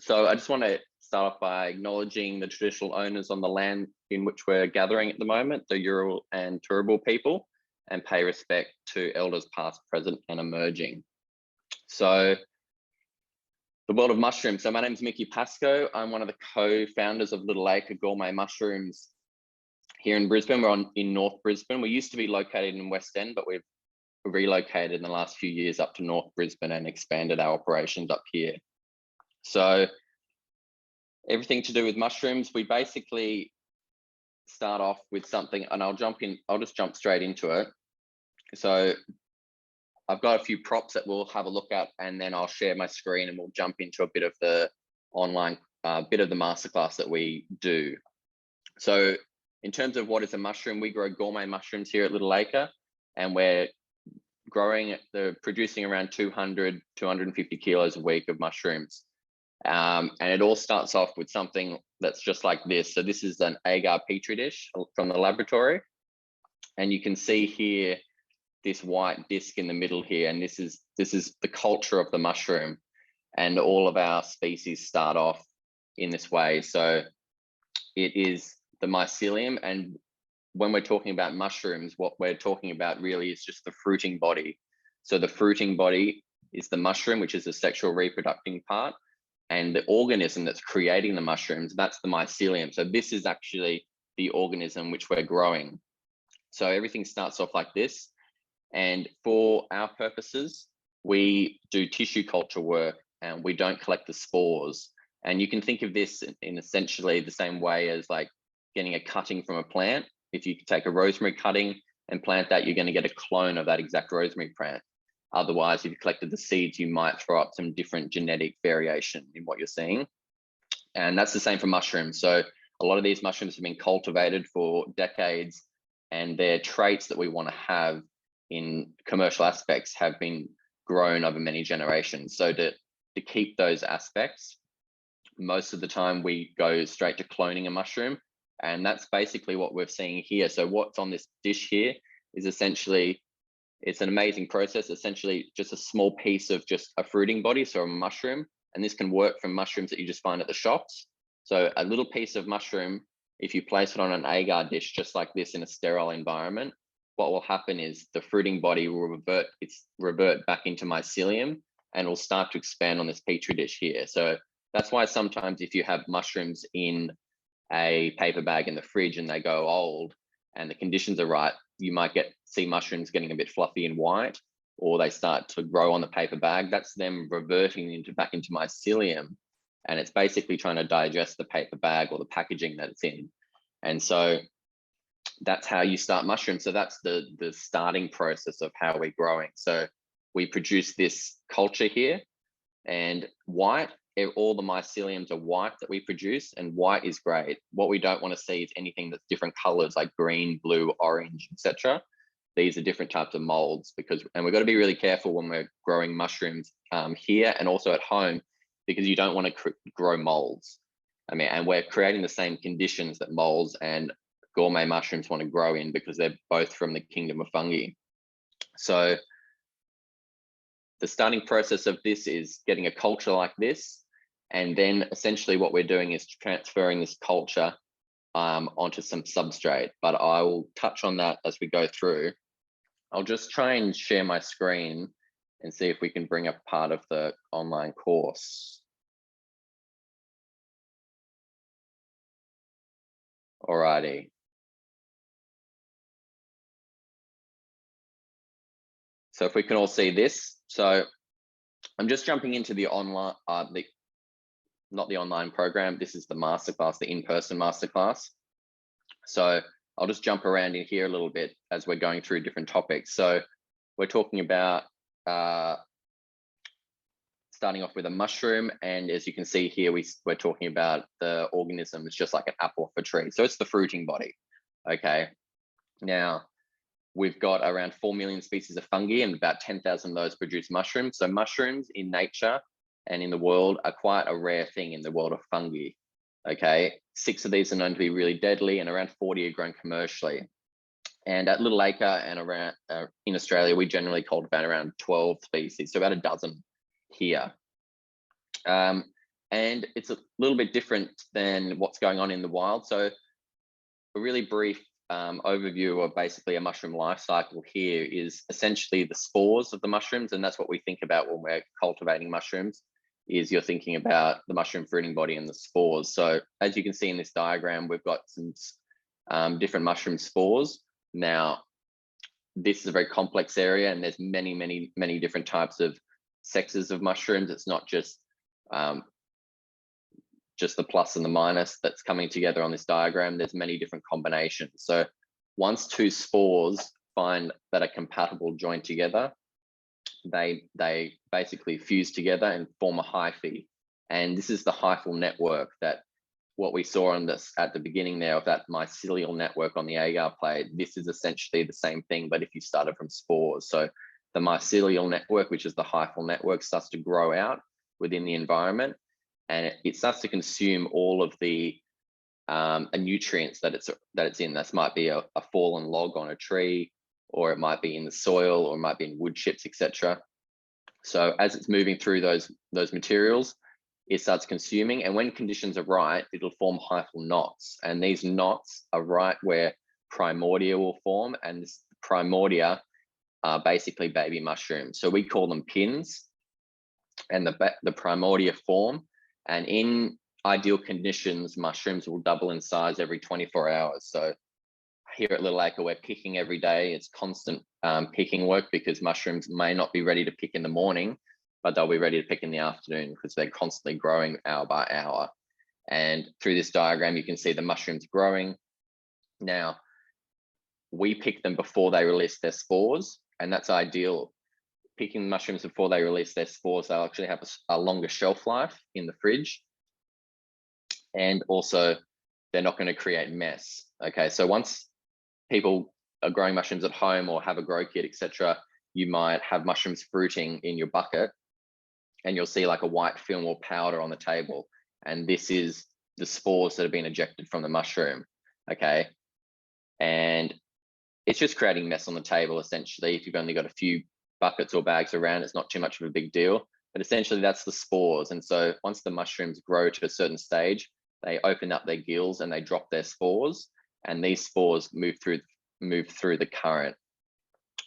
So I just want to start off by acknowledging the traditional owners on the land in which we're gathering at the moment, the Ural and Turrbal people, and pay respect to elders past, present, and emerging. So the world of mushrooms. So my name is Mickey Pascoe. I'm one of the co-founders of Little Acre Gourmet Mushrooms here in Brisbane. We're in North Brisbane. We used to be located in West End, but we've relocated in the last few years up to North Brisbane and expanded our operations up here. So everything to do with mushrooms, we basically start off with something, and I'll just jump straight into it. So I've got a few props that we'll have a look at, and then I'll share my screen and we'll jump into a bit of the online, bit of the masterclass that we do. So in terms of what is a mushroom, we grow gourmet mushrooms here at Little Acre, and we're producing around 200, 250 kilos a week of mushrooms. And it all starts off with something that's just like this. So this is an Agar Petri dish from the laboratory. And you can see here, this white disc in the middle here, and this is the culture of the mushroom. And all of our species start off in this way. So it is the mycelium, and when we're talking about mushrooms, what we're talking about really is just the fruiting body. So the fruiting body is the mushroom, which is the sexual reproducing part, and the organism that's creating the mushrooms, that's the mycelium. So this is actually the organism which we're growing. So everything starts off like this. And for our purposes, we do tissue culture work, and we don't collect the spores. And you can think of this in essentially the same way as like getting a cutting from a plant. If you take a rosemary cutting and plant that, you're going to get a clone of that exact rosemary plant. Otherwise, if you collected the seeds, you might throw up some different genetic variation in what you're seeing. And that's the same for mushrooms. So a lot of these mushrooms have been cultivated for decades, and their traits that we want to have in commercial aspects have been grown over many generations. So to keep those aspects, most of the time we go straight to cloning a mushroom. And that's basically what we're seeing here. So what's on this dish here is essentially, it's an amazing process, essentially just a small piece of just a fruiting body, so a mushroom. And this can work from mushrooms that you just find at the shops. So a little piece of mushroom, if you place it on an agar dish just like this in a sterile environment, what will happen is the fruiting body will revert back into mycelium, and will start to expand on this Petri dish here. So that's why sometimes if you have mushrooms in a paper bag in the fridge and they go old and the conditions are right, you might see mushrooms getting a bit fluffy and white, or they start to grow on the paper bag. That's them reverting back into mycelium, and it's basically trying to digest the paper bag or the packaging that it's in. And so that's how you start mushrooms. So that's the starting process of how we're growing. So we produce this culture here, and white, all the myceliums are white that we produce, and white is great. What we don't want to see is anything that's different colors like green, blue, orange, etc. These are different types of molds, and we've got to be really careful when we're growing mushrooms here and also at home, because you don't want to grow molds. And we're creating the same conditions that molds and gourmet mushrooms want to grow in, because they're both from the kingdom of fungi. So the starting process of this is getting a culture like this. And then essentially what we're doing is transferring this culture onto some substrate, but I will touch on that as we go through. I'll just try and share my screen and see if we can bring up part of the online course. Alrighty. So if we can all see this. So I'm just jumping into the online, not the online program. This is the masterclass, the in-person masterclass. So I'll just jump around in here a little bit as we're going through different topics. So we're talking about starting off with a mushroom. And as you can see here, we're talking about the organism. It's just like an apple off a tree. So it's the fruiting body. Okay. Now, we've got around 4 million species of fungi, and about 10,000 of those produce mushrooms. So mushrooms in nature and in the world are quite a rare thing in the world of fungi. Okay, 6 of these are known to be really deadly, and around 40 are grown commercially. And at Little Acre and around in Australia, we generally cultivate around 12 species, so about a dozen here. And it's a little bit different than what's going on in the wild. So a really brief overview of basically a mushroom life cycle here is essentially the spores of the mushrooms, and that's what we think about when we're cultivating mushrooms, is you're thinking about the mushroom fruiting body and the spores. So as you can see in this diagram, we've got some different mushroom spores. Now, this is a very complex area, and there's many different types of sexes of mushrooms. It's not just the plus and the minus that's coming together on this diagram. There's many different combinations. So once two spores find that are compatible joined together, they basically fuse together and form a hyphae. And this is the hyphal network that what we saw on this at the beginning there of that mycelial network on the agar plate. This is essentially the same thing, but if you started from spores. So the mycelial network, which is the hyphal network, starts to grow out within the environment, and it starts to consume all of the nutrients that it's in. This might be a fallen log on a tree, or it might be in the soil, or it might be in wood chips, etc. So as it's moving through those materials, it starts consuming, and when conditions are right, it'll form hyphal knots, and these knots are right where primordia will form, and this primordia are basically baby mushrooms. So we call them pins, and the primordia form, and in ideal conditions, mushrooms will double in size every 24 hours. So here at Little Acre, we're picking every day. It's constant picking work, because mushrooms may not be ready to pick in the morning, but they'll be ready to pick in the afternoon, because they're constantly growing hour by hour. And through this diagram, you can see the mushrooms growing. Now, we pick them before they release their spores, and that's ideal. Picking mushrooms before they release their spores, they'll actually have a longer shelf life in the fridge. And also, they're not going to create mess. Okay, so once people are growing mushrooms at home or have a grow kit, etc., you might have mushrooms fruiting in your bucket, and you'll see like a white film or powder on the table. And this is the spores that have been ejected from the mushroom. Okay, and it's just creating mess on the table, essentially. If you've only got a few buckets or bags around, it's not too much of a big deal, but essentially that's the spores. And so once the mushrooms grow to a certain stage, they open up their gills and they drop their spores, and these spores move through the current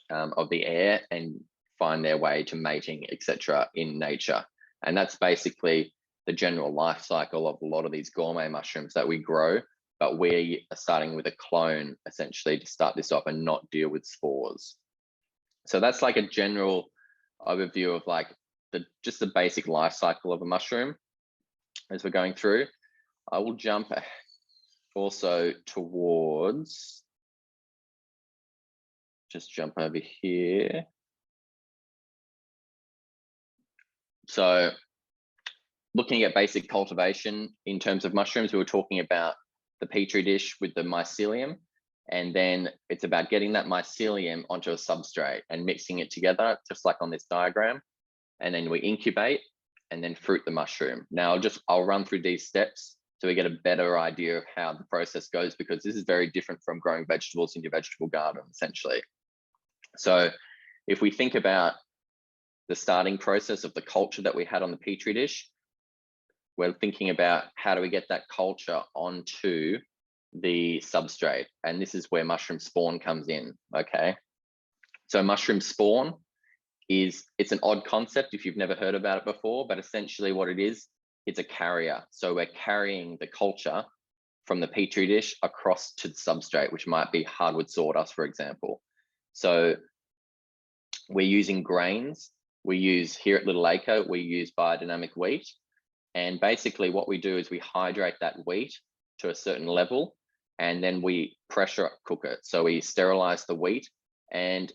of the air and find their way to mating, etc., in nature. And that's basically the general life cycle of a lot of these gourmet mushrooms that we grow, but we are starting with a clone essentially to start this off and not deal with spores. So that's like a general overview of like just the basic life cycle of a mushroom as we're going through. I will jump also towards, just jump over here. So looking at basic cultivation in terms of mushrooms, we were talking about the Petri dish with the mycelium, and then it's about getting that mycelium onto a substrate and mixing it together, just like on this diagram. And then we incubate and then fruit the mushroom. Now I'll run through these steps so we get a better idea of how the process goes, because this is very different from growing vegetables in your vegetable garden, essentially. So if we think about the starting process of the culture that we had on the Petri dish, we're thinking about how do we get that culture onto the substrate, and this is where mushroom spawn comes in. Okay, so mushroom spawn it's an odd concept if you've never heard about it before, but essentially what it is, it's a carrier. So we're carrying the culture from the Petri dish across to the substrate, which might be hardwood sawdust, for example. So we're using grains. We use here at Little Acre, we use biodynamic wheat. And basically what we do is we hydrate that wheat to a certain level, and then we pressure cook it. So we sterilize the wheat, and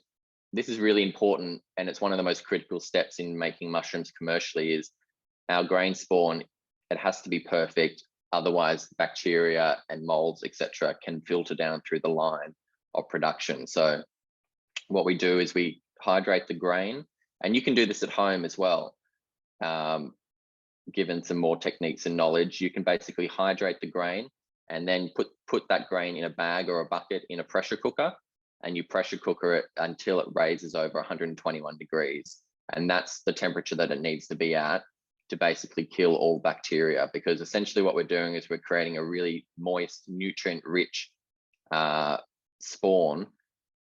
this is really important, and it's one of the most critical steps in making mushrooms commercially. Is our grain spawn, it has to be perfect, otherwise bacteria and molds, etc., can filter down through the line of production. So what we do is we hydrate the grain, and you can do this at home as well. Given some more techniques and knowledge, you can basically hydrate the grain and then put that grain in a bag or a bucket in a pressure cooker, and you pressure cooker it until it raises over 121 degrees. And that's the temperature that it needs to be at to basically kill all bacteria, because essentially what we're doing is we're creating a really moist, nutrient-rich spawn,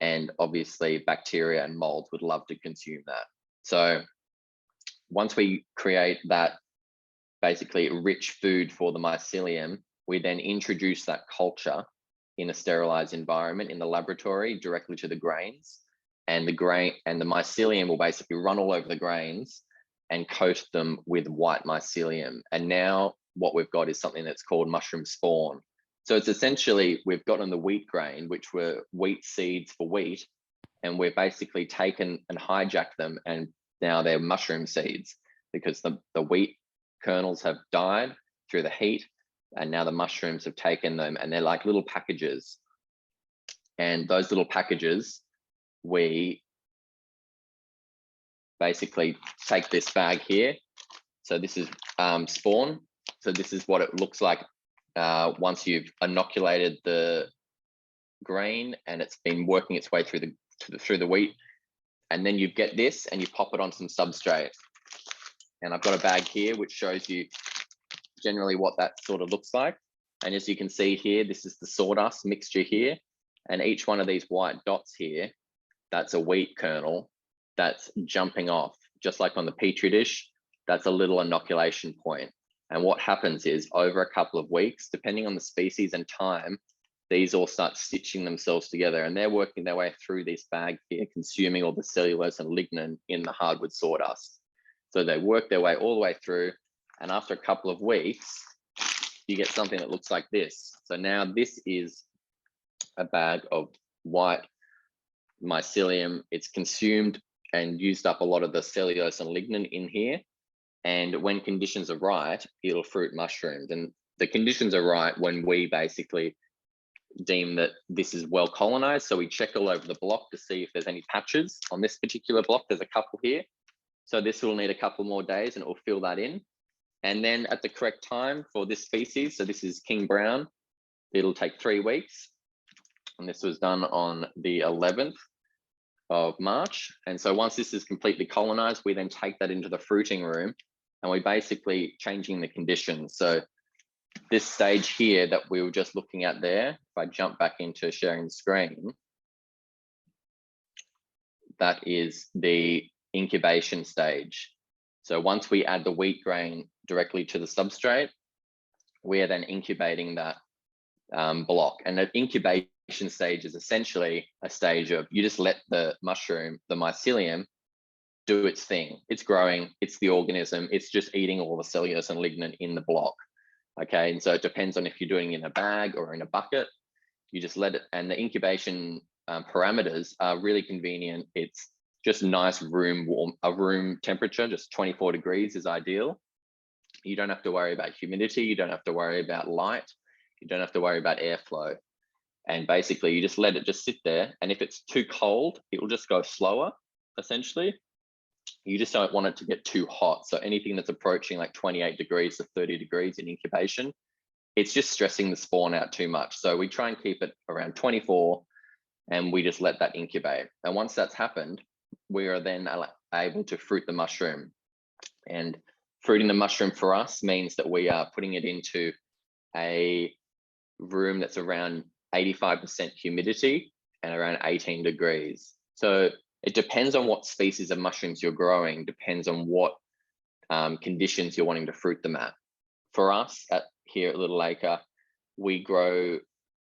and obviously bacteria and molds would love to consume that. So once we create that basically rich food for the mycelium, we then introduce that culture in a sterilized environment in the laboratory directly to the grains, and the mycelium will basically run all over the grains and coat them with white mycelium. And now what we've got is something that's called mushroom spawn. So it's essentially, we've gotten the wheat grain, which were wheat seeds for wheat, and we've basically taken and hijacked them, and now they're mushroom seeds, because the wheat kernels have died through the heat, and now the mushrooms have taken them, and they're like little packages. And those little packages, we basically take this bag here. So this is spawn. So this is what it looks like once you've inoculated the grain and it's been working its way through the wheat. And then you get this and you pop it on some substrate. And I've got a bag here which shows you generally what that sort of looks like. And as you can see here, this is the sawdust mixture here. And each one of these white dots here, that's a wheat kernel that's jumping off, just like on the Petri dish. That's a little inoculation point. And what happens is, over a couple of weeks, depending on the species and time, these all start stitching themselves together, and they're working their way through this bag here, consuming all the cellulose and lignin in the hardwood sawdust. So they work their way all the way through, and after a couple of weeks, you get something that looks like this. So now this is a bag of white mycelium. It's consumed and used up a lot of the cellulose and lignin in here. And when conditions are right, it'll fruit mushrooms. And the conditions are right when we basically deem that this is well colonized. So we check all over the block to see if there's any patches. On this particular block, there's a couple here. So this will need a couple more days and it will fill that in. And then at the correct time for this species, so this is King Brown, it'll take 3 weeks. And this was done on the 11th of March. And so once this is completely colonized, we then take that into the fruiting room and we basically changing the conditions. So this stage here that we were just looking at there, if I jump back into sharing the screen, that is the incubation stage. So once we add the wheat grain directly to the substrate, we are then incubating that block. And the incubation stage is essentially a stage of, you just let the mushroom, the mycelium, do its thing. It's growing, it's the organism, it's just eating all the cellulose and lignin in the block. Okay, and so it depends on if you're doing it in a bag or in a bucket. You just let it, and the incubation parameters are really convenient. It's just nice room temperature, just 24 degrees is ideal. You don't have to worry about humidity, you don't have to worry about light, you don't have to worry about airflow. And basically you just let it just sit there, and if it's too cold, it will just go slower, essentially. You just don't want it to get too hot. So anything that's approaching like 28 degrees to 30 degrees in incubation, it's just stressing the spawn out too much. So we try and keep it around 24 and we just let that incubate. And once that's happened, we are then able to fruit the mushroom. And fruiting the mushroom for us means that we are putting it into a room that's around 85% humidity and around 18 degrees. So it depends on what species of mushrooms you're growing, depends on what conditions you're wanting to fruit them at. For us here at Little Acre, we grow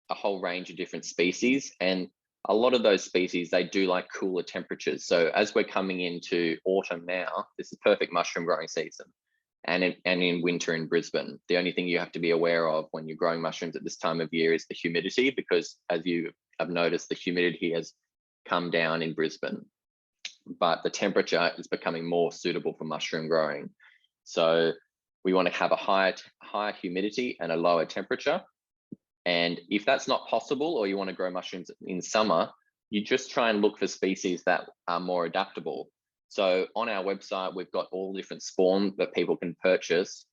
a whole range of different species, and a lot of those species, they do like cooler temperatures. So as we're coming into autumn now, this is perfect mushroom growing season. And in winter in Brisbane, the only thing you have to be aware of when you're growing mushrooms at this time of year is the humidity, because as you have noticed, the humidity has come down in Brisbane, but the temperature is becoming more suitable for mushroom growing. So we want to have a higher humidity and a lower temperature. And if that's not possible, or you want to grow mushrooms in summer, you just try and look for species that are more adaptable. So on our website, we've got all different spawn that people can purchase.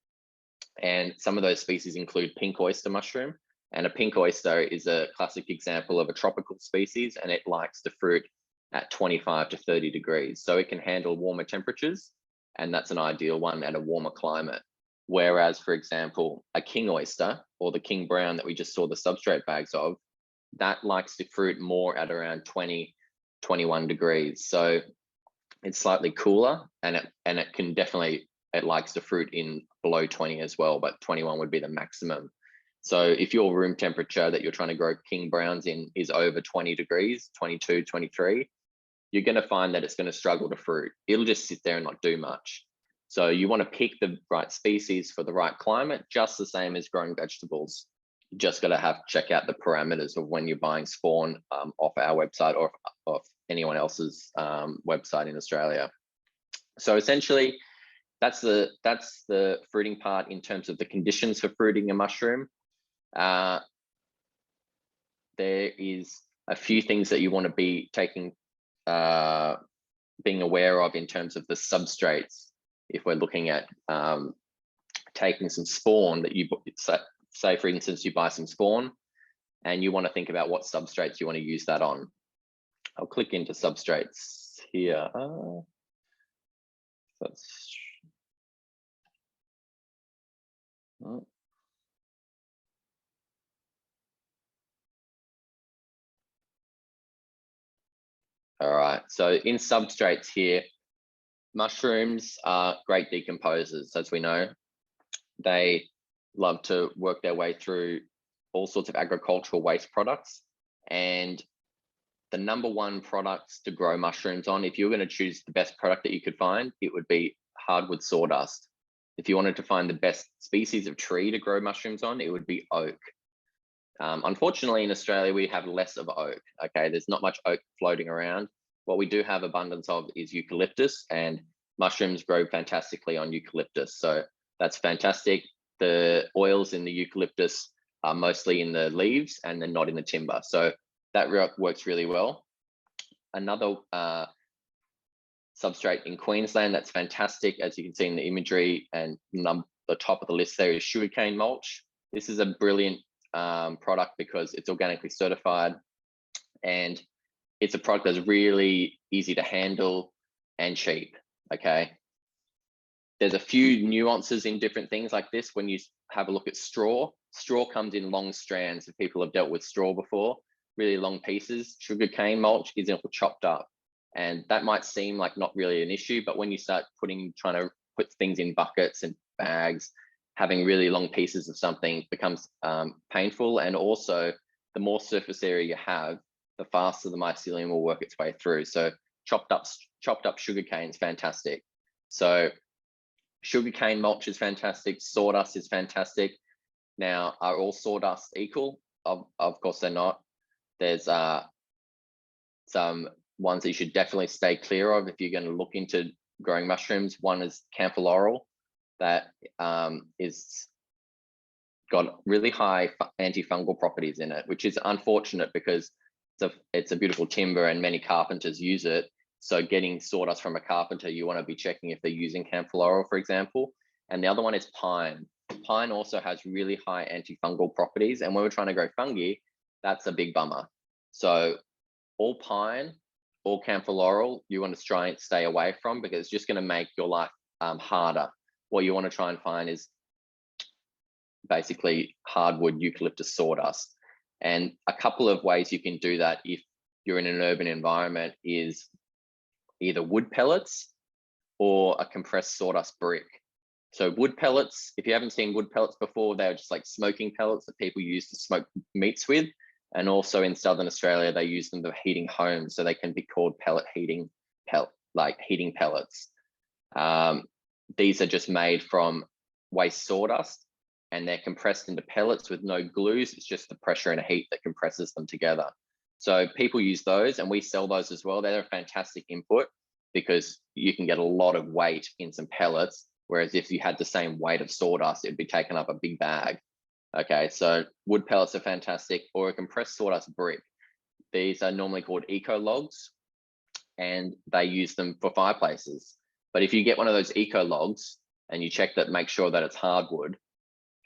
And some of those species include pink oyster mushroom. And a pink oyster is a classic example of a tropical species, and it likes to fruit at 25 to 30 degrees. So it can handle warmer temperatures. and that's an ideal one at a warmer climate. Whereas, for example, a king oyster or the king brown that we just saw the substrate bags of, that likes to fruit more at around 20, 21 degrees. So it's slightly cooler, and it can definitely, it likes to fruit in below 20 as well, but 21 would be the maximum. So if your room temperature that you're trying to grow king browns in is over 20 degrees, 22, 23, you're going to find that it's going to struggle to fruit. It'll just sit there and not do much. So you want to pick the right species for the right climate, just the same as growing vegetables. You just got to check out the parameters of when you're buying spawn off our website or off anyone else's website in Australia. So essentially, that's the fruiting part in terms of the conditions for fruiting a mushroom. There is a few things that you want to be being aware of in terms of the substrates. If we're looking at taking some spawn that you say, for instance, you buy some spawn and you want to think about what substrates you want to use that on. I'll click into substrates here. That's oh. All right, so in substrates here, mushrooms are great decomposers, as we know. They love to work their way through all sorts of agricultural waste products. And the number one products to grow mushrooms on, if you're going to choose the best product that you could find, it would be hardwood sawdust. If you wanted to find the best species of tree to grow mushrooms on, it would be oak. Unfortunately, in Australia, we have less of oak. Okay, there's not much oak floating around. What we do have abundance of is eucalyptus, and mushrooms grow fantastically on eucalyptus. So that's fantastic. The oils in the eucalyptus are mostly in the leaves and they're not in the timber. So that works really well. Another substrate in Queensland that's fantastic, as you can see in the imagery, and the top of the list there is sugarcane mulch. This is a brilliant product because it's organically certified, and it's a product that's really easy to handle and cheap. Okay, there's a few nuances in different things like this. When you have a look at straw comes in long strands. If people have dealt with straw before, really long pieces. Sugarcane mulch is all chopped up, and that might seem like not really an issue, but when you start trying to put things in buckets and bags, having really long pieces of something becomes painful. And also, the more surface area you have, the faster the mycelium will work its way through. So chopped up sugarcane is fantastic. So sugarcane mulch is fantastic. Sawdust is fantastic. Now, are all sawdust equal? Of course they're not. There's some ones that you should definitely stay clear of if you're going to look into growing mushrooms. One is camphor laurel, that is got really high antifungal properties in it, which is unfortunate because it's a beautiful timber and many carpenters use it. So getting sawdust from a carpenter, you want to be checking if they're using camphor laurel, for example. And the other one is pine. Pine also has really high antifungal properties. And when we're trying to grow fungi, that's a big bummer. So all pine, all camphor laurel, you want to try and stay away from, because it's just going to make your life harder. What you want to try and find is basically hardwood eucalyptus sawdust. And a couple of ways you can do that if you're in an urban environment is either wood pellets or a compressed sawdust brick. So wood pellets, if you haven't seen wood pellets before, they're just like smoking pellets that people use to smoke meats with. And also in Southern Australia, they use them for heating homes. So they can be called heating pellets. These are just made from waste sawdust, and they're compressed into pellets with no glues. It's just the pressure and heat that compresses them together. So people use those, and we sell those as well. They're a fantastic input because you can get a lot of weight in some pellets. Whereas if you had the same weight of sawdust, it'd be taking up a big bag. Okay, so wood pellets are fantastic, or a compressed sawdust brick. These are normally called eco logs, and they use them for fireplaces. But if you get one of those eco logs and you check that, make sure that it's hardwood,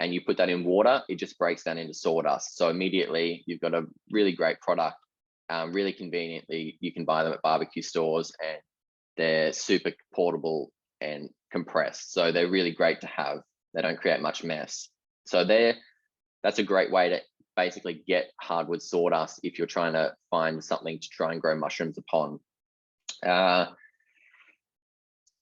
and you put that in water, it just breaks down into sawdust. So immediately you've got a really great product. Really conveniently, you can buy them at barbecue stores, and they're super portable and compressed. So they're really great to have. They don't create much mess. So that's a great way to basically get hardwood sawdust if you're trying to find something to try and grow mushrooms upon.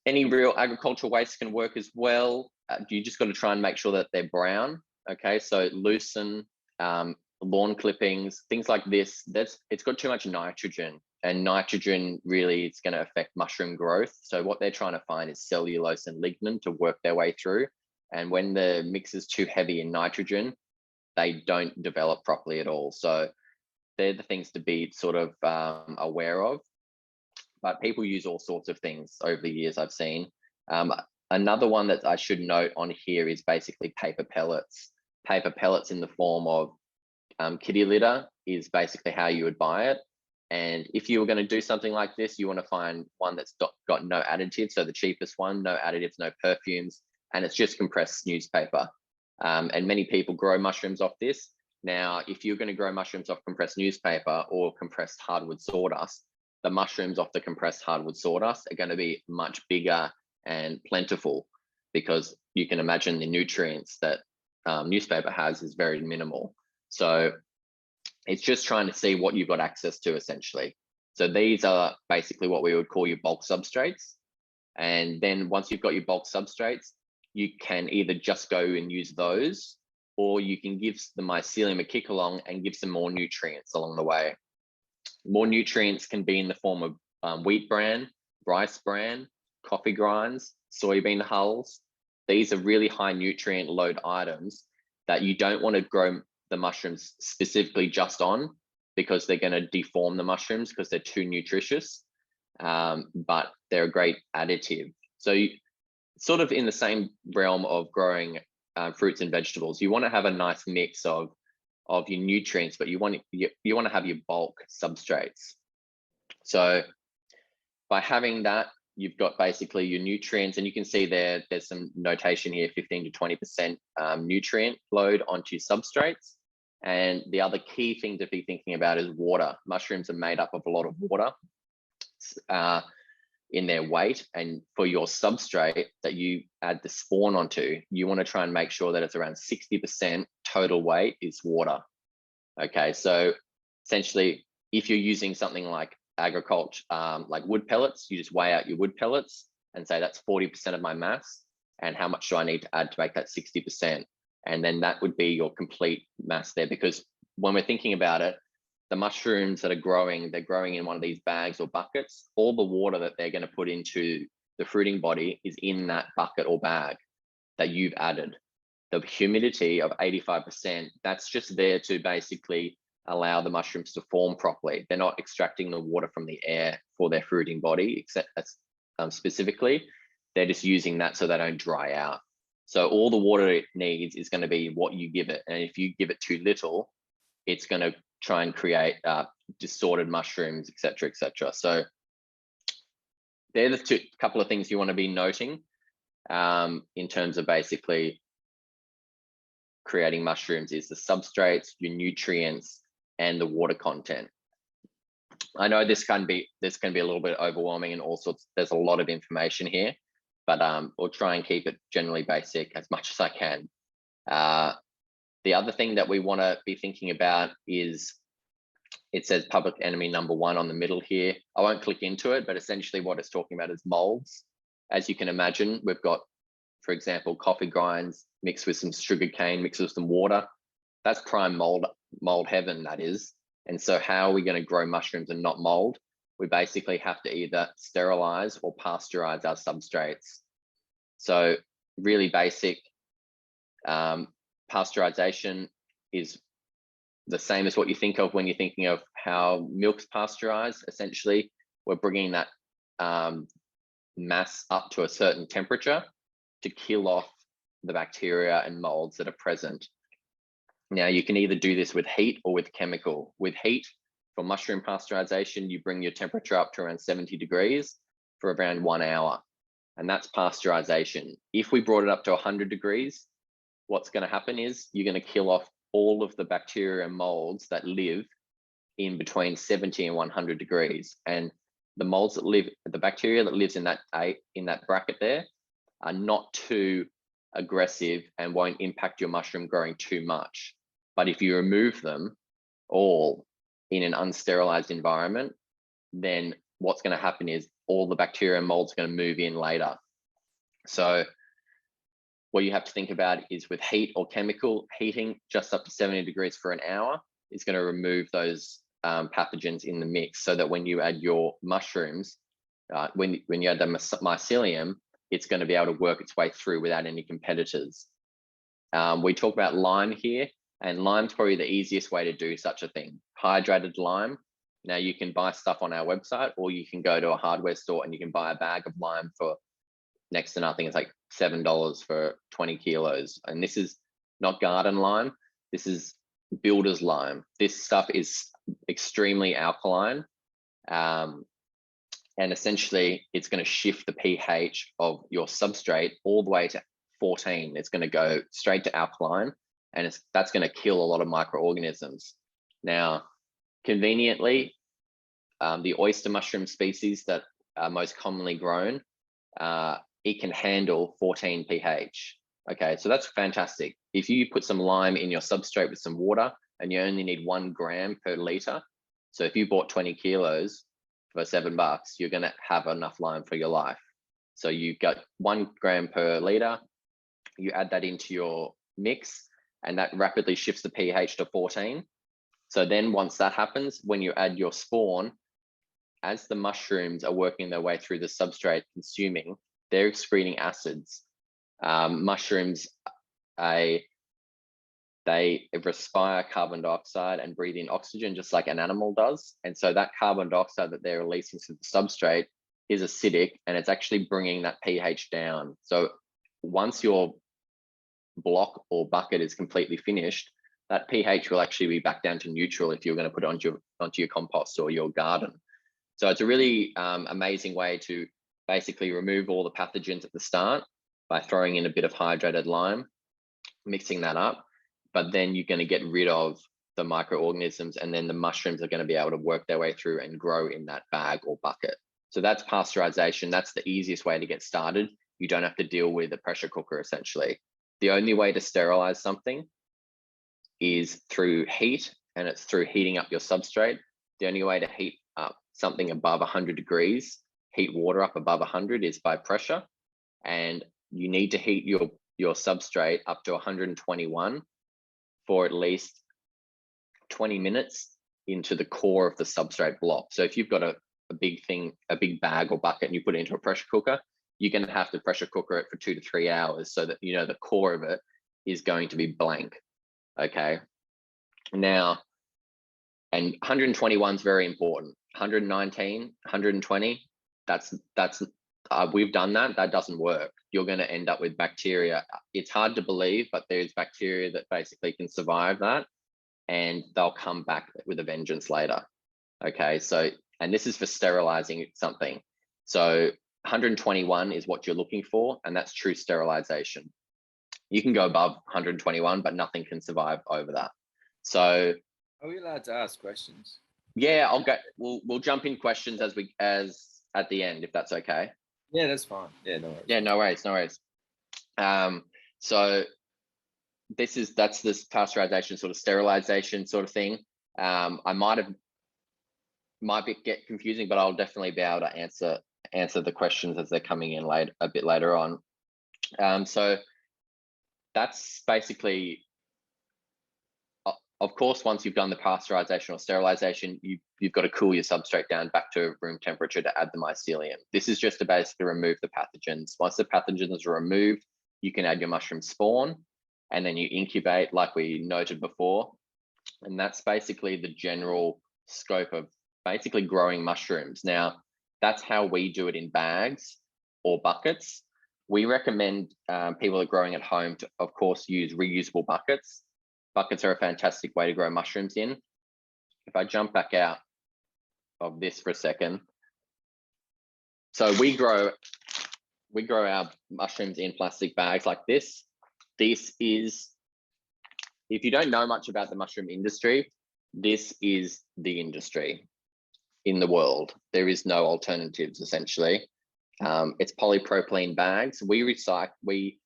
Any real agricultural waste can work as well. You just got to try and make sure that they're brown. Okay, so lucerne, lawn clippings, things like this. It's got too much nitrogen, and nitrogen really is going to affect mushroom growth. So what they're trying to find is cellulose and lignin to work their way through. And when the mix is too heavy in nitrogen, they don't develop properly at all. So they're the things to be sort of aware of. But people use all sorts of things over the years I've seen. Another one that I should note on here is basically paper pellets. Paper pellets in the form of kitty litter is basically how you would buy it. And if you were going to do something like this, you want to find one that's got no additives. So the cheapest one, no additives, no perfumes, and it's just compressed newspaper. And many people grow mushrooms off this. Now, if you're going to grow mushrooms off compressed newspaper or compressed hardwood sawdust, the mushrooms off the compressed hardwood sawdust are going to be much bigger and plentiful, because you can imagine the nutrients that newspaper has is very minimal. So it's just trying to see what you've got access to, essentially. So these are basically what we would call your bulk substrates. And then once you've got your bulk substrates, you can either just go and use those, or you can give the mycelium a kick along and give some more nutrients along the way. More nutrients can be in the form of wheat bran, rice bran, coffee grinds, soybean hulls. These are really high nutrient load items that you don't want to grow the mushrooms specifically just on, because they're going to deform the mushrooms because they're too nutritious, but they're a great additive. So sort of in the same realm of growing fruits and vegetables, you want to have a nice mix of your nutrients, but you want to have your bulk substrates. So by having that, you've got basically your nutrients, and you can see there's some notation here, 15 to 20% nutrient load onto substrates. And the other key thing to be thinking about is water. Mushrooms are made up of a lot of water in their weight, and for your substrate that you add the spawn onto, you want to try and make sure that it's around 60% total weight is water. Okay, so essentially, if you're using something like agriculture, like wood pellets, you just weigh out your wood pellets and say that's 40% of my mass, and how much do I need to add to make that 60%? And then that would be your complete mass there, because when we're thinking about it, the mushrooms that are growing, they're growing in one of these bags or buckets. All the water that they're going to put into the fruiting body is in that bucket or bag that you've added. The humidity of 85%, that's just there to basically allow the mushrooms to form properly. They're not extracting the water from the air for their fruiting body, except specifically, they're just using that so they don't dry out. So all the water it needs is going to be what you give it. And if you give it too little, it's going to try and create disordered mushrooms, et cetera, et cetera. So they're the couple of things you want to be noting in terms of basically creating mushrooms, is the substrates, your nutrients, and the water content. I know this can be a little bit overwhelming and all sorts. There's a lot of information here, but we'll try and keep it generally basic as much as I can. The other thing that we want to be thinking about is, it says public enemy number 1 on the middle here. I won't click into it, but essentially what it's talking about is molds. As you can imagine, we've got, for example, coffee grinds mixed with some sugar cane, mixed with some water. That's prime mold heaven, that is. And so how are we going to grow mushrooms and not mold? We basically have to either sterilize or pasteurize our substrates. So really basic. Pasteurization is the same as what you think of when you're thinking of how milk's pasteurized. Essentially, we're bringing that mass up to a certain temperature to kill off the bacteria and molds that are present. Now, you can either do this with heat or with chemical. With heat, for mushroom pasteurization, you bring your temperature up to around 70 degrees for around 1 hour, and that's pasteurization. If we brought it up to 100 degrees, what's going to happen is you're going to kill off all of the bacteria and molds that live in between 70 and 100 degrees. And the molds that live, the bacteria that lives in that bracket there, are not too aggressive and won't impact your mushroom growing too much. But if you remove them all in an unsterilized environment, then what's going to happen is all the bacteria and mold's going to move in later. So what you have to think about is with heat or chemical heating, just up to 70 degrees for an hour is going to remove those pathogens in the mix, so that when you add your mushrooms, when you add the mycelium, it's going to be able to work its way through without any competitors. We talk about lime here, and lime's probably the easiest way to do such a thing. Hydrated lime. Now you can buy stuff on our website, or you can go to a hardware store and you can buy a bag of lime for next to nothing. It's like $7 for 20 kilos. And this is not garden lime. This is builder's lime. This stuff is extremely alkaline. And essentially it's going to shift the pH of your substrate all the way to 14. It's going to go straight to alkaline, and that's going to kill a lot of microorganisms. Now, conveniently, the oyster mushroom species that are most commonly grown, it can handle 14 pH. Okay, so that's fantastic. If you put some lime in your substrate with some water and you only need 1 gram per liter, so if you bought 20 kilos for $7, you're going to have enough lime for your life. So you got 1 gram per liter, you add that into your mix, and that rapidly shifts the pH to 14. So then once that happens, when you add your spawn, as the mushrooms are working their way through the substrate consuming, they're excreting acids. Mushrooms, they respire carbon dioxide and breathe in oxygen just like an animal does. And so that carbon dioxide that they're releasing to the substrate is acidic, and it's actually bringing that pH down. So once your block or bucket is completely finished, that pH will actually be back down to neutral if you're going to put it onto your compost or your garden. So it's a really amazing way to basically remove all the pathogens at the start by throwing in a bit of hydrated lime, mixing that up, but then you're going to get rid of the microorganisms, and then the mushrooms are going to be able to work their way through and grow in that bag or bucket. So that's pasteurization. That's the easiest way to get started. You don't have to deal with a pressure cooker, essentially. The only way to sterilize something is through heat, and it's through heating up your substrate. The only way to heat up something above 100 degrees, heat water up above 100, is by pressure. And you need to heat your substrate up to 121 for at least 20 minutes into the core of the substrate block. So if you've got a big bag or bucket and you put it into a pressure cooker, you're going to have to pressure cooker it for 2 to 3 hours so that you know the core of it is going to be blank. Okay. Now, and 121 is very important. 119, 120, that's we've done that. That doesn't work. You're going to end up with bacteria. It's hard to believe, but there's bacteria that basically can survive that, and they'll come back with a vengeance later. Okay, so, and this is for sterilizing something. So 121 is what you're looking for, and that's true sterilization. You can go above 121, but nothing can survive over that. So are we allowed to ask questions? Yeah, I'll go. We'll jump in questions as at the end, if that's okay. Yeah, that's fine. Yeah, no worries. Yeah, no worries, no worries. So that's this pasteurization sort of sterilization sort of thing. I might get confusing, but I'll definitely be able to answer the questions as they're coming in a bit later on. So that's basically, of course, once you've done the pasteurization or sterilization, you've got to cool your substrate down back to room temperature to add the mycelium. This is just to basically remove the pathogens. Once the pathogens are removed, you can add your mushroom spawn, and then you incubate like we noted before. And that's basically the general scope of basically growing mushrooms. Now, that's how we do it in bags or buckets. We recommend people that are growing at home to, of course, use reusable buckets. Buckets are a fantastic way to grow mushrooms in. If I jump back out of this for a second. So we grow our mushrooms in plastic bags like this. This is, if you don't know much about the mushroom industry, this is the industry in the world. There is no alternatives, essentially. It's polypropylene bags. We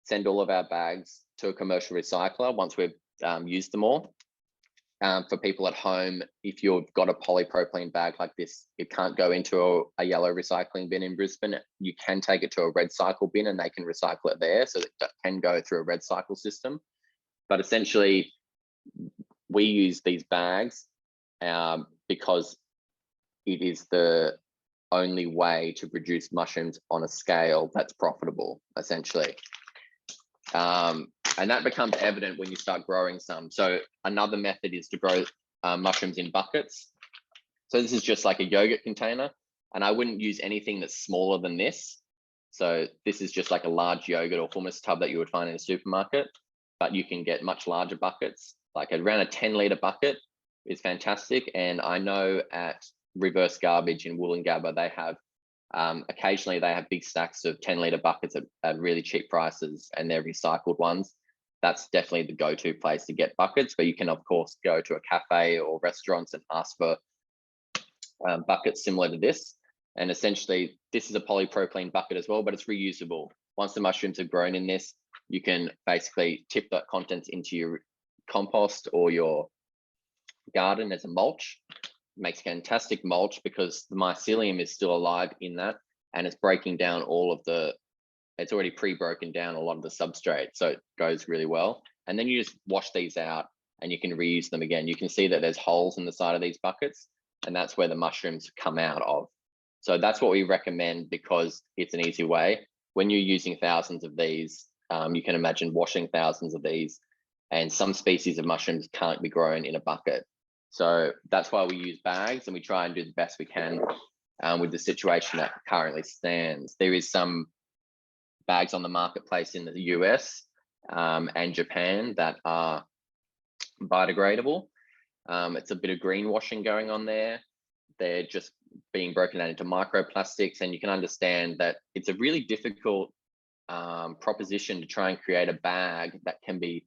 send all of our bags to a commercial recycler once we've used them all. For people at home, if you've got a polypropylene bag like this, it can't go into a yellow recycling bin in Brisbane. You can take it to a red cycle bin and they can recycle it there. So it can go through a red cycle system. But essentially, we use these bags because it is the only way to produce mushrooms on a scale that's profitable, essentially. And that becomes evident when you start growing some. So another method is to grow mushrooms in buckets. So this is just like a yogurt container, and I wouldn't use anything that's smaller than this. So this is just like a large yogurt or hummus tub that you would find in a supermarket, but you can get much larger buckets. Like around a 10-litre bucket is fantastic. And I know at Reverse Garbage in Woolloongabba, they have occasionally they have big stacks of 10-litre buckets at really cheap prices, and they're recycled ones. That's definitely the go-to place to get buckets, but you can of course go to a cafe or restaurants and ask for buckets similar to this. And essentially this is a polypropylene bucket as well, but it's reusable. Once the mushrooms have grown in this, you can basically tip that contents into your compost or your garden as a mulch. It makes fantastic mulch because the mycelium is still alive in that, and it's breaking down all of the, it's already pre-broken down a lot of the substrate, so it goes really well. And then you just wash these out and you can reuse them again. You can see that there's holes in the side of these buckets, and that's where the mushrooms come out of. So that's what we recommend because it's an easy way. When you're using thousands of these, you can imagine washing thousands of these, and some species of mushrooms can't be grown in a bucket. So that's why we use bags, and we try and do the best we can with the situation that currently stands. There is some bags on the marketplace in the US and Japan that are biodegradable. It's a bit of greenwashing going on there. They're just being broken down into microplastics, and you can understand that it's a really difficult proposition to try and create a bag that can be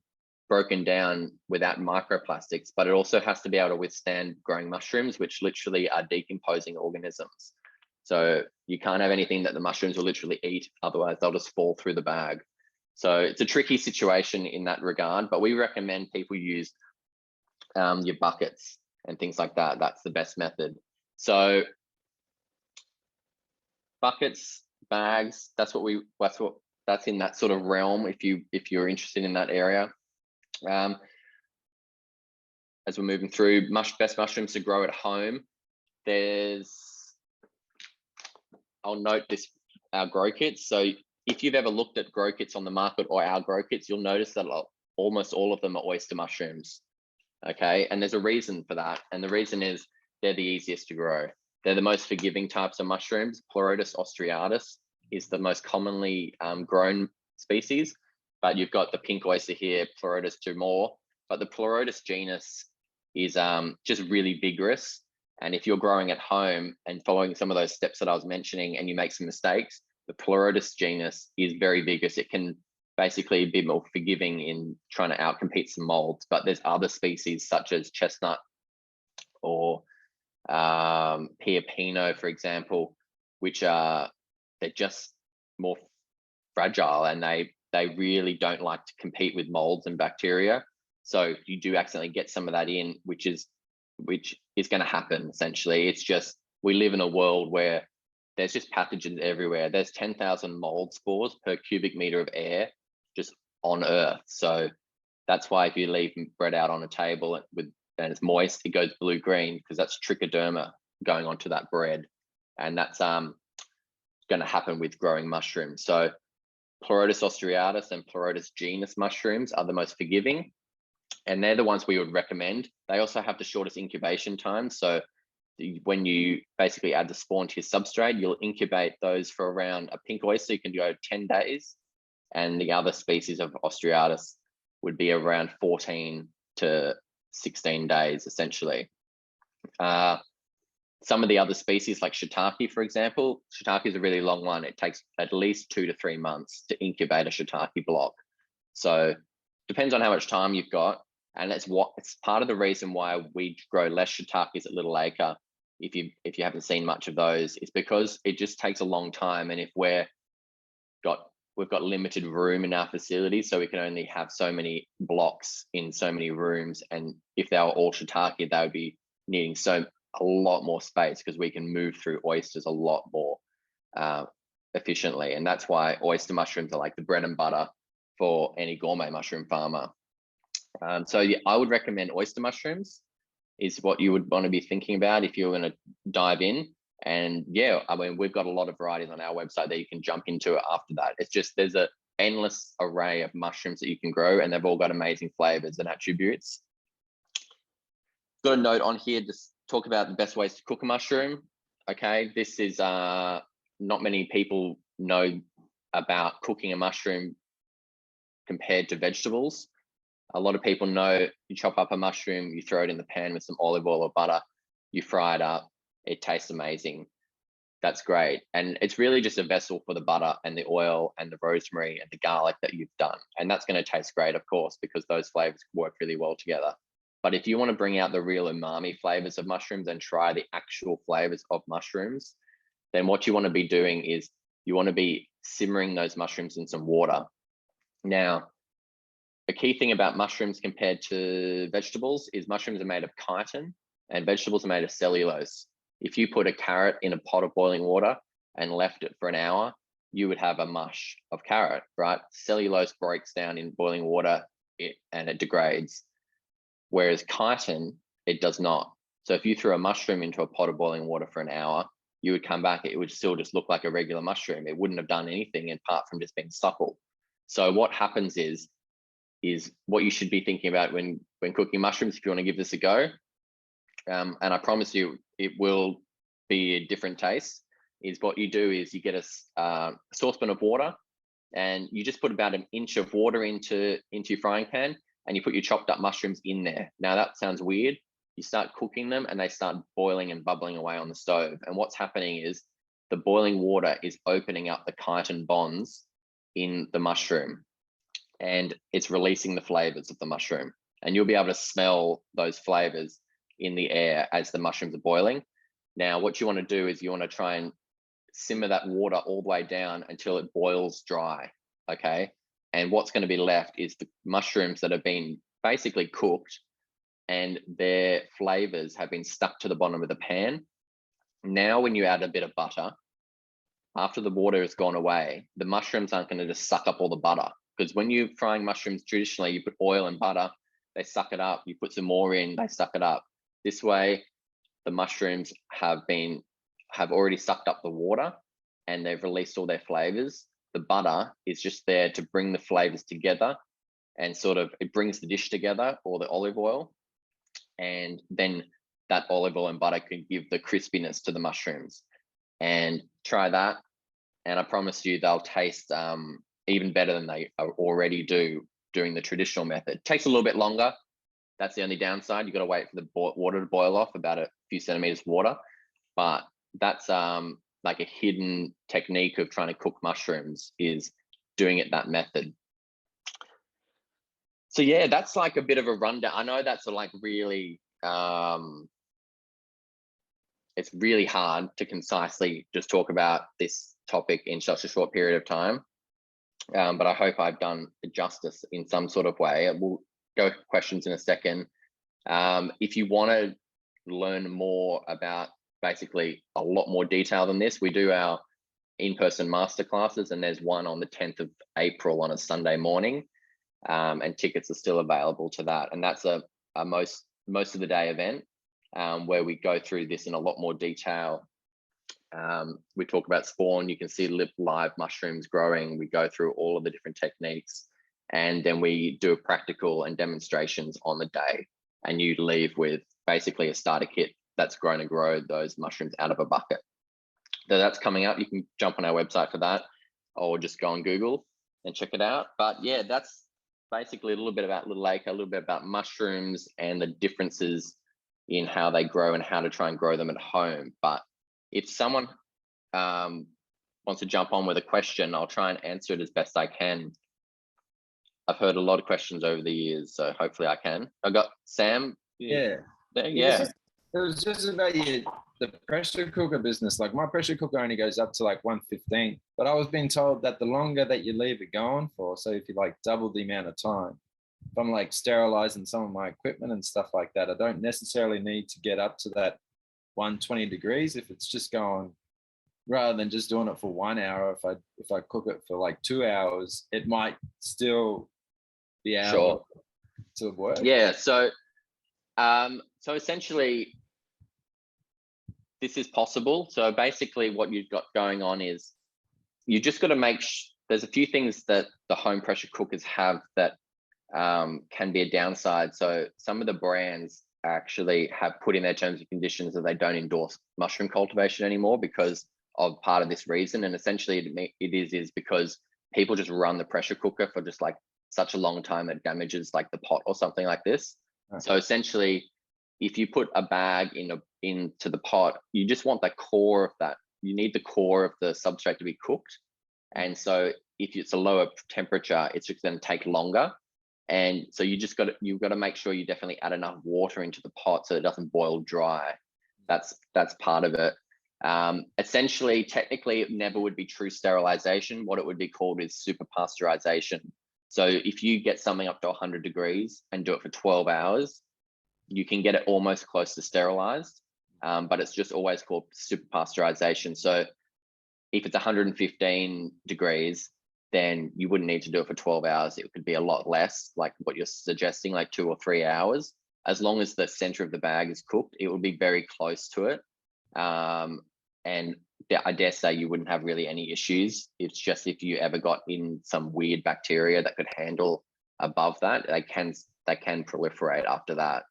broken down without microplastics, but it also has to be able to withstand growing mushrooms, which literally are decomposing organisms. So you can't have anything that the mushrooms will literally eat, otherwise they'll just fall through the bag. So it's a tricky situation in that regard, but we recommend people use your buckets and things like that. That's the best method. So buckets, bags, that's in that sort of realm if you're interested in that area. As we're moving through, best mushrooms to grow at home. I'll note this, our grow kits. So if you've ever looked at grow kits on the market or our grow kits, you'll notice that almost all of them are oyster mushrooms. Okay, and there's a reason for that. And the reason is they're the easiest to grow. They're the most forgiving types of mushrooms. Pleurotus austriatus is the most commonly grown species, but you've got the pink oyster here, Pleurotus tumor. But the Pleurotus genus is just really vigorous. And if you're growing at home and following some of those steps that I was mentioning and you make some mistakes, the Pleurotus genus is very vigorous. It can basically be more forgiving in trying to outcompete some molds. But there's other species such as chestnut or Pia Pino, for example, which they're just more fragile, and they really don't like to compete with molds and bacteria. So you do accidentally get some of that in, which is going to happen. Essentially, it's just, we live in a world where there's just pathogens everywhere. There's 10,000 mold spores per cubic meter of air just on Earth. So that's why if you leave bread out on a table and it's moist, it goes blue-green, because that's trichoderma going onto that bread. And that's going to happen with growing mushrooms. So Pleurotus austriatus and Pleurotus genus mushrooms are the most forgiving, and they're the ones we would recommend. They also have the shortest incubation time. So when you basically add the spawn to your substrate, you'll incubate those for around, a pink oyster, you can go 10 days. And the other species of austriatus would be around 14 to 16 days, essentially. Some of the other species like shiitake, for example, shiitake is a really long one. It takes at least 2 to 3 months to incubate a shiitake block. So depends on how much time you've got. And it's part of the reason why we grow less shiitakes at Little Acre, if you haven't seen much of those, it's because it just takes a long time. And if we've got limited room in our facility, so we can only have so many blocks in so many rooms. And if they were all shiitake, they would be needing a lot more space, because we can move through oysters a lot more efficiently. And that's why oyster mushrooms are like the bread and butter for any gourmet mushroom farmer. So yeah, I would recommend oyster mushrooms is what you would want to be thinking about if you're going to dive in. And yeah, I mean, we've got a lot of varieties on our website that you can jump into after that. It's just, there's an endless array of mushrooms that you can grow, and they've all got amazing flavors and attributes. Got a note on here, just talk about the best ways to cook a mushroom. Okay, this is not many people know about cooking a mushroom compared to vegetables. A lot of people know you chop up a mushroom, you throw it in the pan with some olive oil or butter, you fry it up, it tastes amazing. That's great. And it's really just a vessel for the butter and the oil and the rosemary and the garlic that you've done. And that's going to taste great, of course, because those flavors work really well together. But if you want to bring out the real umami flavors of mushrooms and try the actual flavors of mushrooms, then what you want to be doing is you want to be simmering those mushrooms in some water. Now, the key thing about mushrooms compared to vegetables is mushrooms are made of chitin and vegetables are made of cellulose. If you put a carrot in a pot of boiling water and left it for an hour, you would have a mush of carrot, right? Cellulose breaks down in boiling water and it degrades. Whereas chitin, it does not. So if you threw a mushroom into a pot of boiling water for an hour, you would come back, it would still just look like a regular mushroom. It wouldn't have done anything apart from just being supple. So what happens is what you should be thinking about when cooking mushrooms, if you want to give this a go. And I promise you, it will be a different taste. Is what you do is you get a saucepan of water, and you just put about an inch of water into your frying pan, and you put your chopped up mushrooms in there. Now that sounds weird. You start cooking them and they start boiling and bubbling away on the stove. And what's happening is the boiling water is opening up the chitin bonds in the mushroom, and it's releasing the flavors of the mushroom. And you'll be able to smell those flavors in the air as the mushrooms are boiling. Now, what you want to do is you want to try and simmer that water all the way down until it boils dry, okay? And what's going to be left is the mushrooms that have been basically cooked and their flavors have been stuck to the bottom of the pan. Now, when you add a bit of butter, after the water has gone away, the mushrooms aren't going to just suck up all the butter. Because when you're frying mushrooms, traditionally, you put oil and butter, they suck it up. You put some more in, they suck it up. This way, the mushrooms have already sucked up the water and they've released all their flavors. The butter is just there to bring the flavors together, and sort of it brings the dish together, or the olive oil. And then that olive oil and butter can give the crispiness to the mushrooms. And try that. And I promise you, they'll taste even better than they already do doing the traditional method. It takes a little bit longer. That's the only downside. You've got to wait for the water to boil off, about a few centimeters of water. But that's like a hidden technique of trying to cook mushrooms, is doing it that method. So yeah, that's like a bit of a rundown. I know that's like really, it's really hard to concisely just talk about this topic in such a short period of time. But I hope I've done justice in some sort of way. We'll go questions in a second. If you want to learn more about basically a lot more detail than this, we do our in-person masterclasses, and there's one on the 10th of April on a Sunday morning, and tickets are still available to that. And that's a most of the day event, where we go through this in a lot more detail. We talk about spawn. You can see live mushrooms growing. We go through all of the different techniques, and then we do a practical and demonstrations on the day. And you leave with basically a starter kit that's grown to grow those mushrooms out of a bucket. So that's coming up. You can jump on our website for that, or just go on Google and check it out. But yeah, that's basically a little bit about Little Acre, a little bit about mushrooms and the differences in how they grow and how to try and grow them at home. But if someone wants to jump on with a question, I'll try and answer it as best I can. I've heard a lot of questions over the years, so hopefully I can. I got Sam. Yeah. There, yeah. It was just about your the pressure cooker business, like my pressure cooker only goes up to like 115, but I was being told that the longer that you leave it going for, so if you like double the amount of time, if I'm like sterilizing some of my equipment and stuff like that, I don't necessarily need to get up to that 120 degrees if it's just going, rather than just doing it for 1 hour. If I cook it for like 2 hours, it might still be able to work. Yeah. So essentially, this is possible. So basically, what you've got going on is you just got to make. There's a few things that the home pressure cookers have that can be a downside. So some of the brands actually have put in their terms and conditions that they don't endorse mushroom cultivation anymore because of part of this reason. And essentially it is because people just run the pressure cooker for just like such a long time, it damages like the pot or something like this. Right. So essentially, if you put a bag into the pot, you just want the core of that. You need the core of the substrate to be cooked. And so if it's a lower temperature, it's just going to take longer. And so you've got to make sure you definitely add enough water into the pot so it doesn't boil dry. That's part of it. Essentially, technically, it never would be true sterilization. What it would be called is super pasteurization. So if you get something up to 100 degrees and do it for 12 hours, you can get it almost close to sterilized, but it's just always called super pasteurization. So if it's 115 degrees, then you wouldn't need to do it for 12 hours. It could be a lot less, like what you're suggesting, like 2 or 3 hours. As long as the center of the bag is cooked, it will be very close to it. And I dare say you wouldn't have really any issues. It's just if you ever got in some weird bacteria that could handle above that, they can proliferate after that.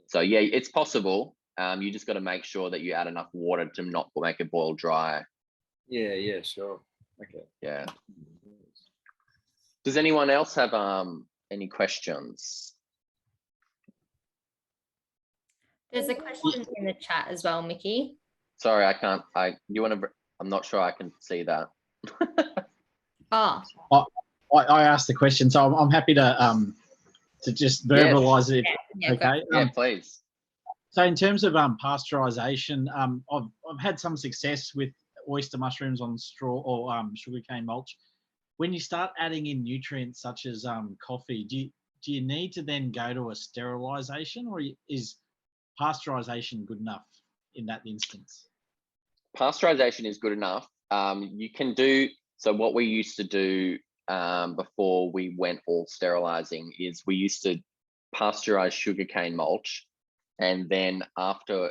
So yeah, it's possible. You just got to make sure that you add enough water to not make it boil dry. Yeah, sure. Okay. Yeah. Does anyone else have any questions? There's a question in the chat as well, Mickey. Sorry, I can't. I'm not sure I can see that. Oh. I asked the question, so I'm happy to just verbalize it. Yeah, okay. Yeah, please. So in terms of pasteurization, I've had some success with oyster mushrooms on straw or sugarcane mulch. When you start adding in nutrients such as coffee, do you need to then go to a sterilization, or is pasteurization good enough in that instance? Pasteurization is good enough. You can do, so what we used to do before we went all sterilizing is we used to pasteurize sugarcane mulch, and then after,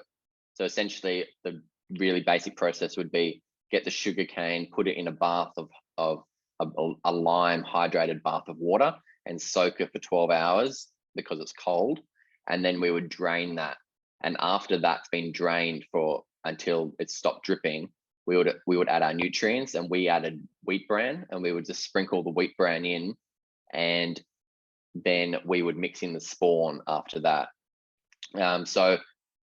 so essentially the really basic process would be get the sugarcane, put it in a bath of a lime hydrated bath of water and soak it for 12 hours because it's cold, and then we would drain that. And after that's been drained until it stopped dripping, we would add our nutrients, and we added wheat bran, and we would just sprinkle the wheat bran in, and then we would mix in the spawn after that. So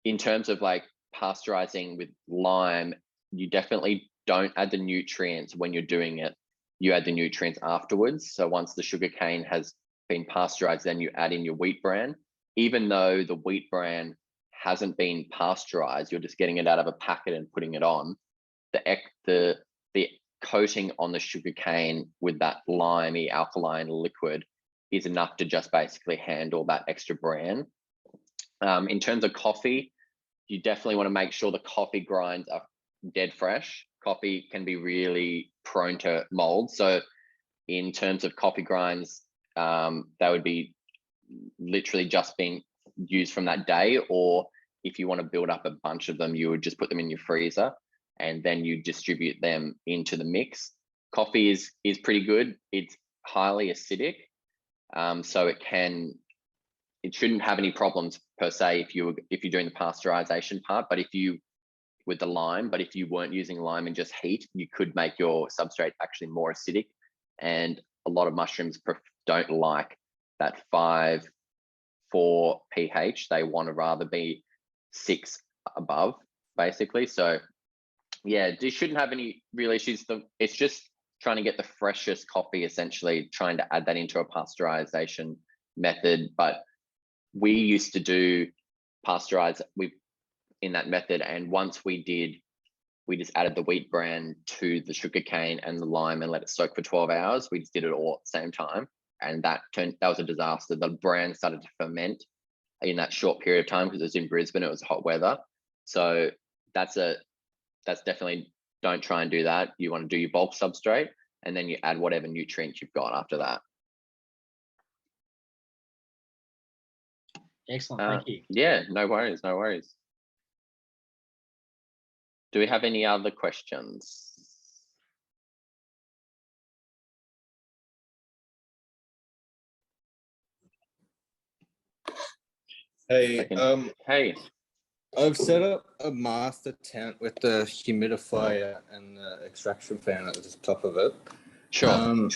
in terms of like pasteurizing with lime, you definitely don't add the nutrients when you're doing it. You add the nutrients afterwards. So once the sugarcane has been pasteurized, then you add in your wheat bran. Even though the wheat bran hasn't been pasteurized, you're just getting it out of a packet and putting it on. The coating on the sugarcane with that limey alkaline liquid is enough to just basically handle that extra bran. In terms of coffee, you definitely want to make sure the coffee grinds are dead fresh. Coffee can be really prone to mold. So in terms of coffee grinds, they would be literally just being used from that day, or if you want to build up a bunch of them, you would just put them in your freezer and then you distribute them into the mix. Coffee is pretty good. It's highly acidic, so it shouldn't have any problems per se if you're doing the pasteurization part. But if you weren't using lime and just heat, you could make your substrate actually more acidic. And a lot of mushrooms don't like that 5-4 pH. They want to rather be 6 above, basically. So yeah, you shouldn't have any real issues. It's just trying to get the freshest coffee, essentially trying to add that into a pasteurization method. But we used to do pasteurize. in that method. And once we just added the wheat bran to the sugarcane and the lime and let it soak for 12 hours. We just did it all at the same time. And that was a disaster. The bran started to ferment in that short period of time because it was in Brisbane, it was hot weather. So that's definitely, don't try and do that. You want to do your bulk substrate and then you add whatever nutrients you've got after that. Excellent, thank you. Yeah, no worries, no worries. Do we have any other questions? Hey, hey. I've set up a master tent with the humidifier and the extraction fan at the top of it. Sure.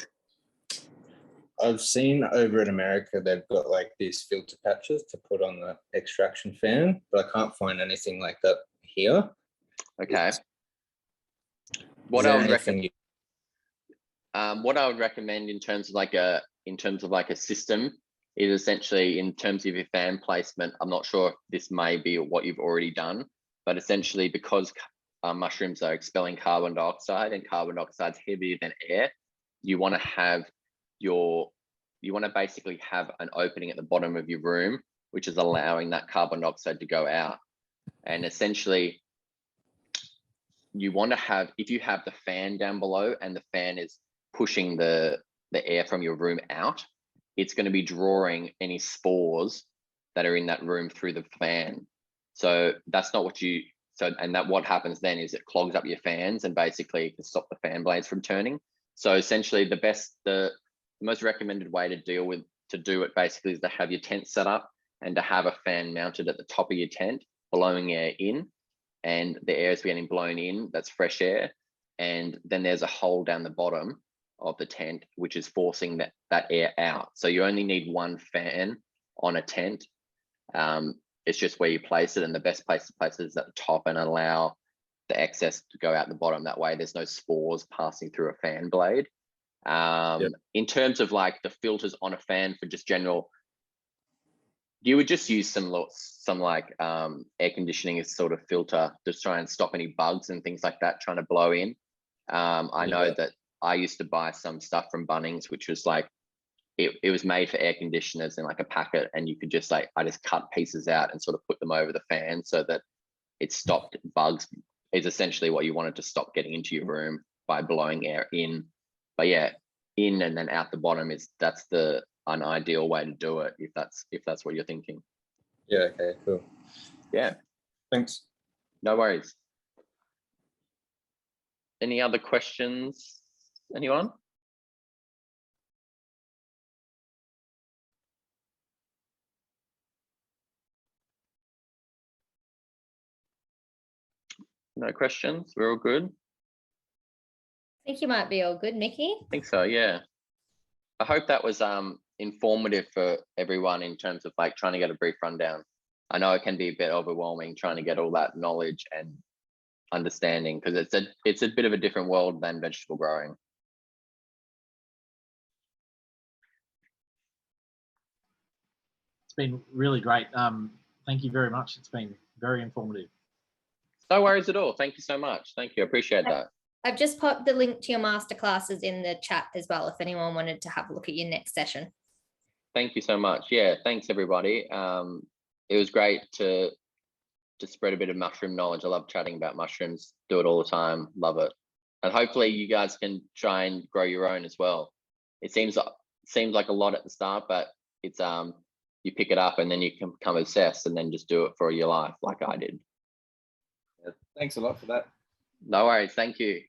I've seen over in America, they've got like these filter patches to put on the extraction fan, but I can't find anything like that here. Okay. What I would recommend in terms of like a system is essentially in terms of your fan placement. I'm not sure if this may be what you've already done, but essentially because mushrooms are expelling carbon dioxide and carbon dioxide is heavier than air, you want to basically have an opening at the bottom of your room, which is allowing that carbon dioxide to go out. And essentially, you want to have, if you have the fan down below and the fan is pushing the air from your room out, it's going to be drawing any spores that are in that room through the fan. So that's not what what happens then is it clogs up your fans and basically it can stop the fan blades from turning. So essentially the most recommended way to do it basically is to have your tent set up and to have a fan mounted at the top of your tent, blowing air in, and the air is getting blown in, that's fresh air. And then there's a hole down the bottom of the tent, which is forcing that air out. So you only need one fan on a tent. It's just where you place it, and the best place to place it is at the top and allow the excess to go out the bottom. That way there's no spores passing through a fan blade. In terms of like the filters on a fan for just general, you would just use some like air conditioning as sort of filter to try and stop any bugs and things like that trying to blow in. I know that I used to buy some stuff from Bunnings, which was like, it was made for air conditioners in like a packet, and you could just like, I just cut pieces out and sort of put them over the fan so that it stopped bugs, is essentially what you wanted to stop getting into your room by blowing air in. But yeah, in and then out the bottom that's an ideal way to do it if that's what you're thinking. Yeah, okay, cool. Yeah. Thanks. No worries. Any other questions? Anyone? No questions? We're all good? I think you might be all good, Mickey. I think so, yeah. I hope that was informative for everyone in terms of like trying to get a brief rundown. I know it can be a bit overwhelming trying to get all that knowledge and understanding, because it's a bit of a different world than vegetable growing. It's been really great. Thank you very much. It's been very informative. No worries at all. Thank you so much. Thank you. I appreciate that. I've just popped the link to your masterclasses in the chat as well, if anyone wanted to have a look at your next session. Thank you so much. Yeah, thanks everybody. It was great to spread a bit of mushroom knowledge. I love chatting about mushrooms. Do it all the time. Love it. And hopefully you guys can try and grow your own as well. It seems like a lot at the start, but it's you pick it up and then you can become obsessed and then just do it for your life like I did. Thanks a lot for that. No worries. Thank you.